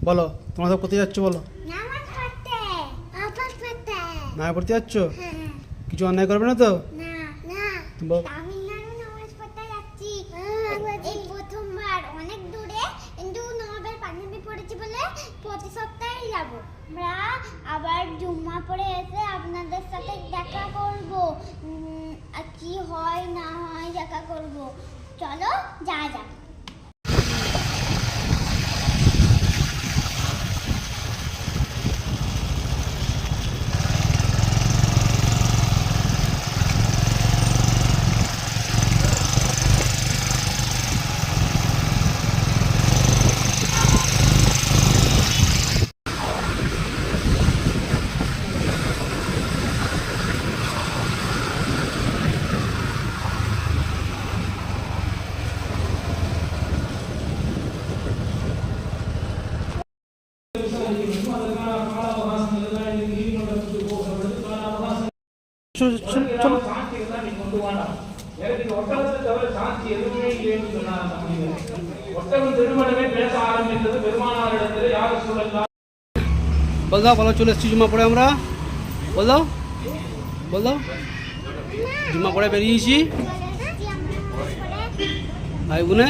বলো তোমরা সব কোথায় যাচ্ছ বলো? নামাজ পড়তে। আবার পড়তে। নামাজ পড়তে যাচ্ছ? হ্যাঁ। কিছু অন্যায় করবে না তো? না না। বল- তামিলনাড়ু নামাজ পড়তে যাচ্ছি। এই প্রথমবার অনেক দূরে, কিন্তু নবাবের পাঞ্জাবি পড়েছি বলে প্রতি সপ্তাহে যাব। আমরা আবার জুম্মা পড়ে এসে আপনাদের সাথে দেখা করব। আর কি হয় না হয় দেখা করব। চলো যা যাক। চলো চলো। বল দাও বলো, চলে এসছি জুম্মা পড়ে আমরা। বল দাও বল দাও, জুম্মা পড়ে বেরিয়েছি ভাই বোনে।